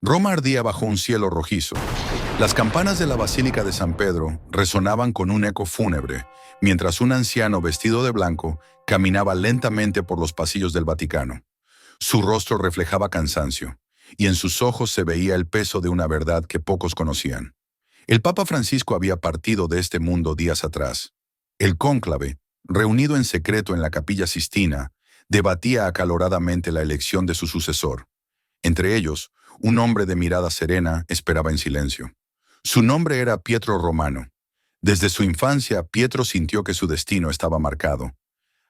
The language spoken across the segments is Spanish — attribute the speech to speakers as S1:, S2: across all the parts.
S1: Roma ardía bajo un cielo rojizo. Las campanas de la Basílica de San Pedro resonaban con un eco fúnebre, mientras un anciano vestido de blanco caminaba lentamente por los pasillos del Vaticano. Su rostro reflejaba cansancio, y en sus ojos se veía el peso de una verdad que pocos conocían. El Papa Francisco había partido de este mundo días atrás. El cónclave, reunido en secreto en la Capilla Sistina, debatía acaloradamente la elección de su sucesor. Entre ellos, un hombre de mirada serena esperaba en silencio. Su nombre era Pietro Romano. Desde su infancia, Pietro sintió que su destino estaba marcado.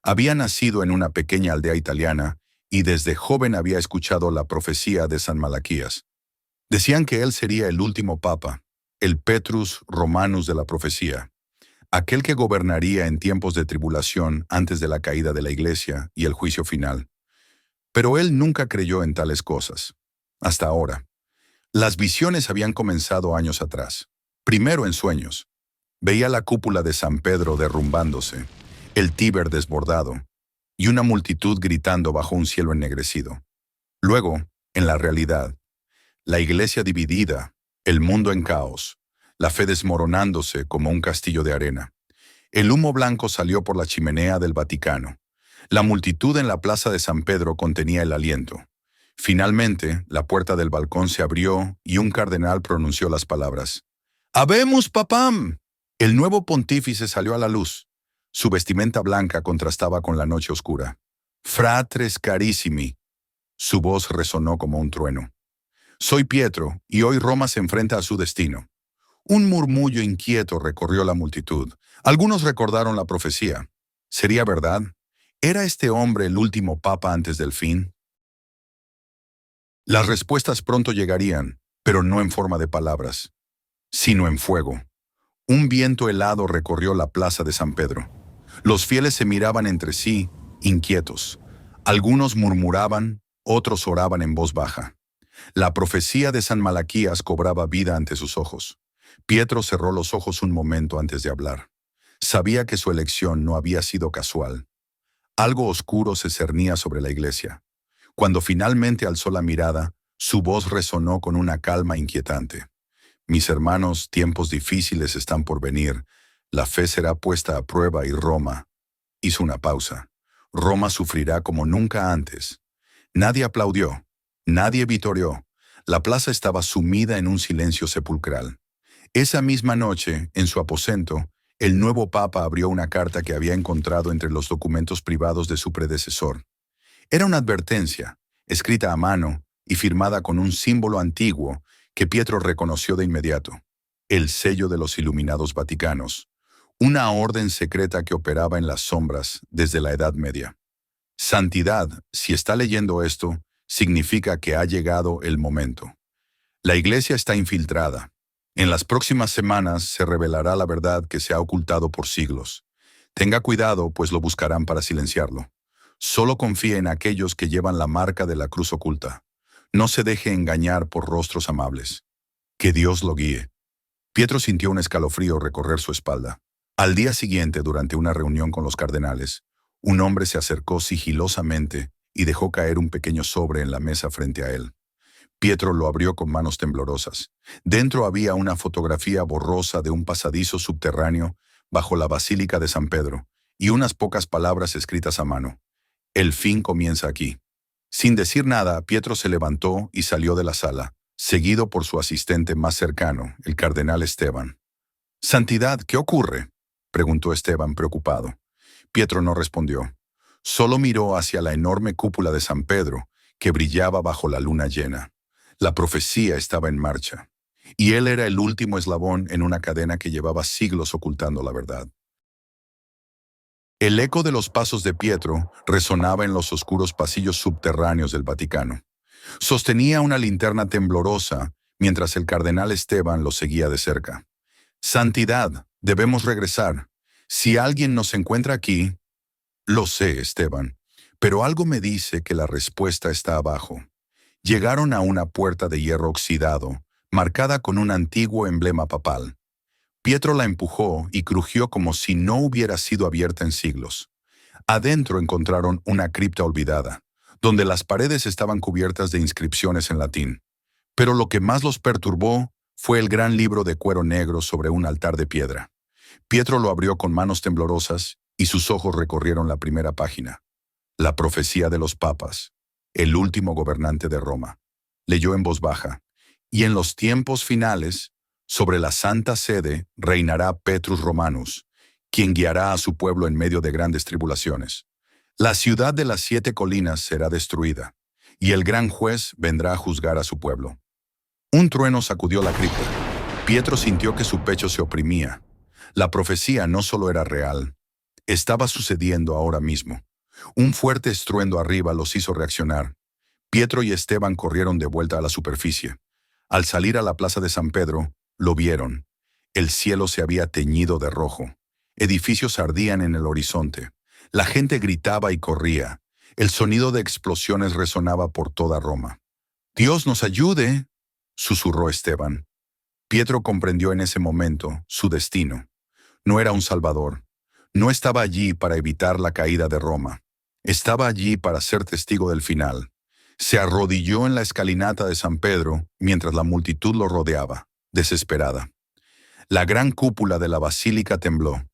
S1: Había nacido en una pequeña aldea italiana y desde joven había escuchado la profecía de San Malaquías. Decían que él sería el último papa, el Petrus Romanus de la profecía, aquel que gobernaría en tiempos de tribulación antes de la caída de la Iglesia y el juicio final. Pero él nunca creyó en tales cosas. Hasta ahora. Las visiones habían comenzado años atrás. Primero en sueños. Veía la cúpula de San Pedro derrumbándose, el Tíber desbordado, y una multitud gritando bajo un cielo ennegrecido. Luego, en la realidad, la iglesia dividida, el mundo en caos, la fe desmoronándose como un castillo de arena. El humo blanco salió por la chimenea del Vaticano. La multitud en la plaza de San Pedro contenía el aliento. Finalmente, la puerta del balcón se abrió y un cardenal pronunció las palabras: «¡Habemus papam!». El nuevo pontífice salió a la luz. Su vestimenta blanca contrastaba con la noche oscura. «Fratres carissimi». Su voz resonó como un trueno. «Soy Pietro, y hoy Roma se enfrenta a su destino». Un murmullo inquieto recorrió la multitud. Algunos recordaron la profecía. ¿Sería verdad? ¿Era este hombre el último papa antes del fin? Las respuestas pronto llegarían, pero no en forma de palabras, sino en fuego. Un viento helado recorrió la plaza de San Pedro. Los fieles se miraban entre sí, inquietos. Algunos murmuraban, otros oraban en voz baja. La profecía de San Malaquías cobraba vida ante sus ojos. Pietro cerró los ojos un momento antes de hablar. Sabía que su elección no había sido casual. Algo oscuro se cernía sobre la iglesia. Cuando finalmente alzó la mirada, su voz resonó con una calma inquietante. «Mis hermanos, tiempos difíciles están por venir. La fe será puesta a prueba y Roma». Hizo una pausa. «Roma sufrirá como nunca antes». Nadie aplaudió. Nadie vitoreó. La plaza estaba sumida en un silencio sepulcral. Esa misma noche, en su aposento, el nuevo papa abrió una carta que había encontrado entre los documentos privados de su predecesor. Era una advertencia, escrita a mano y firmada con un símbolo antiguo que Pietro reconoció de inmediato: el sello de los iluminados vaticanos, una orden secreta que operaba en las sombras desde la Edad Media. Santidad, si está leyendo esto, significa que ha llegado el momento. La iglesia está infiltrada. En las próximas semanas se revelará la verdad que se ha ocultado por siglos. Tenga cuidado, pues lo buscarán para silenciarlo. Solo confíe en aquellos que llevan la marca de la cruz oculta. No se deje engañar por rostros amables. Que Dios lo guíe. Pietro sintió un escalofrío recorrer su espalda. Al día siguiente, durante una reunión con los cardenales, un hombre se acercó sigilosamente y dejó caer un pequeño sobre en la mesa frente a él. Pietro lo abrió con manos temblorosas. Dentro había una fotografía borrosa de un pasadizo subterráneo bajo la Basílica de San Pedro y unas pocas palabras escritas a mano. «El fin comienza aquí». Sin decir nada, Pietro se levantó y salió de la sala, seguido por su asistente más cercano, el cardenal Esteban. «Santidad, ¿qué ocurre?», preguntó Esteban preocupado. Pietro no respondió. Solo miró hacia la enorme cúpula de San Pedro, que brillaba bajo la luna llena. La profecía estaba en marcha, y él era el último eslabón en una cadena que llevaba siglos ocultando la verdad. El eco de los pasos de Pietro resonaba en los oscuros pasillos subterráneos del Vaticano. Sostenía una linterna temblorosa mientras el cardenal Esteban lo seguía de cerca. «Santidad, debemos regresar. Si alguien nos encuentra aquí...». «Lo sé, Esteban, pero algo me dice que la respuesta está abajo». Llegaron a una puerta de hierro oxidado, marcada con un antiguo emblema papal. Pietro la empujó y crujió como si no hubiera sido abierta en siglos. Adentro encontraron una cripta olvidada, donde las paredes estaban cubiertas de inscripciones en latín. Pero lo que más los perturbó fue el gran libro de cuero negro sobre un altar de piedra. Pietro lo abrió con manos temblorosas y sus ojos recorrieron la primera página. La profecía de los papas, el último gobernante de Roma. Leyó en voz baja: y en los tiempos finales, sobre la Santa Sede reinará Petrus Romanus, quien guiará a su pueblo en medio de grandes tribulaciones. La ciudad de las 7 colinas será destruida, y el gran juez vendrá a juzgar a su pueblo. Un trueno sacudió la cripta. Pietro sintió que su pecho se oprimía. La profecía no solo era real, estaba sucediendo ahora mismo. Un fuerte estruendo arriba los hizo reaccionar. Pietro y Esteban corrieron de vuelta a la superficie. Al salir a la plaza de San Pedro, lo vieron. El cielo se había teñido de rojo. Edificios ardían en el horizonte. La gente gritaba y corría. El sonido de explosiones resonaba por toda Roma. «¡Dios nos ayude!», susurró Esteban. Pietro comprendió en ese momento su destino. No era un salvador. No estaba allí para evitar la caída de Roma. Estaba allí para ser testigo del final. Se arrodilló en la escalinata de San Pedro mientras la multitud lo rodeaba, desesperada. La gran cúpula de la basílica tembló.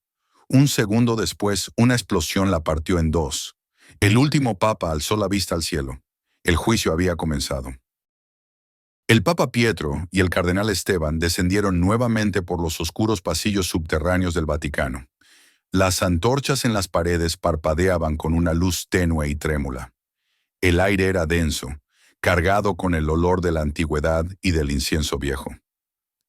S1: Un segundo después, una explosión la partió en dos. El último papa alzó la vista al cielo. El juicio había comenzado. El papa Pietro y el cardenal Esteban descendieron nuevamente por los oscuros pasillos subterráneos del Vaticano. Las antorchas en las paredes parpadeaban con una luz tenue y trémula. El aire era denso, cargado con el olor de la antigüedad y del incienso viejo.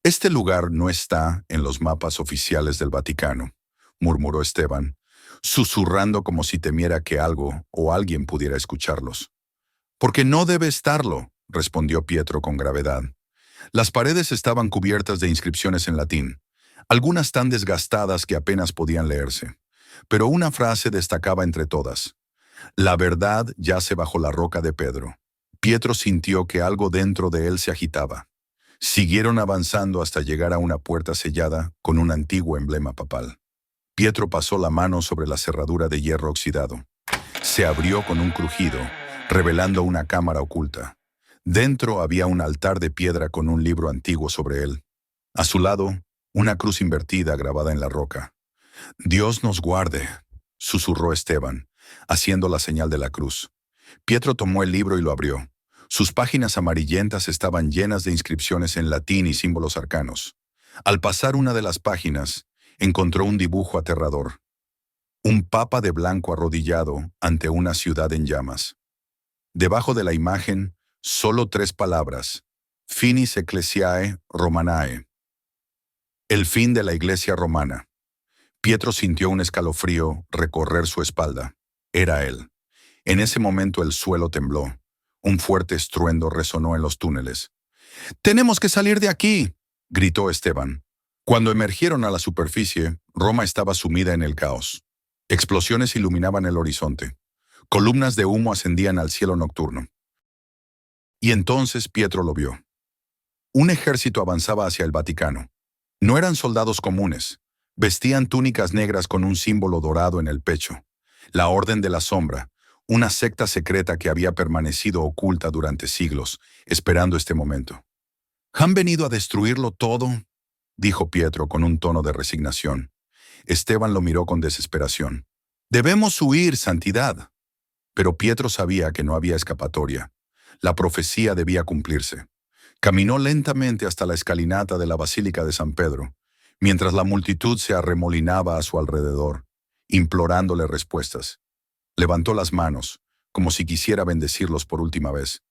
S1: «Este lugar no está en los mapas oficiales del Vaticano», murmuró Esteban, susurrando como si temiera que algo o alguien pudiera escucharlos. «Porque no debe estarlo», respondió Pietro con gravedad. Las paredes estaban cubiertas de inscripciones en latín, algunas tan desgastadas que apenas podían leerse. Pero una frase destacaba entre todas: «La verdad yace bajo la roca de Pedro». Pietro sintió que algo dentro de él se agitaba. Siguieron avanzando hasta llegar a una puerta sellada con un antiguo emblema papal. Pietro pasó la mano sobre la cerradura de hierro oxidado. Se abrió con un crujido, revelando una cámara oculta. Dentro había un altar de piedra con un libro antiguo sobre él. A su lado, una cruz invertida grabada en la roca. «Dios nos guarde», susurró Esteban, haciendo la señal de la cruz. Pietro tomó el libro y lo abrió. Sus páginas amarillentas estaban llenas de inscripciones en latín y símbolos arcanos. Al pasar una de las páginas, encontró un dibujo aterrador. Un papa de blanco arrodillado ante una ciudad en llamas. Debajo de la imagen, solo 3 palabras: Finis Ecclesiae Romanae. El fin de la iglesia romana. Pietro sintió un escalofrío recorrer su espalda. Era él. En ese momento el suelo tembló. Un fuerte estruendo resonó en los túneles. «¡Tenemos que salir de aquí!», gritó Esteban. Cuando emergieron a la superficie, Roma estaba sumida en el caos. Explosiones iluminaban el horizonte. Columnas de humo ascendían al cielo nocturno. Y entonces Pietro lo vio. Un ejército avanzaba hacia el Vaticano. No eran soldados comunes. Vestían túnicas negras con un símbolo dorado en el pecho. La Orden de la Sombra, una secta secreta que había permanecido oculta durante siglos, esperando este momento. «¿Han venido a destruirlo todo?», dijo Pietro con un tono de resignación. Esteban lo miró con desesperación. «Debemos huir, santidad». Pero Pietro sabía que no había escapatoria. La profecía debía cumplirse. Caminó lentamente hasta la escalinata de la Basílica de San Pedro, mientras la multitud se arremolinaba a su alrededor, implorándole respuestas. Levantó las manos, como si quisiera bendecirlos por última vez.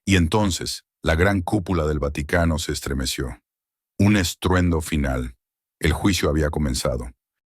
S1: Y entonces, la gran cúpula del Vaticano se estremeció. Un estruendo final. El juicio había comenzado.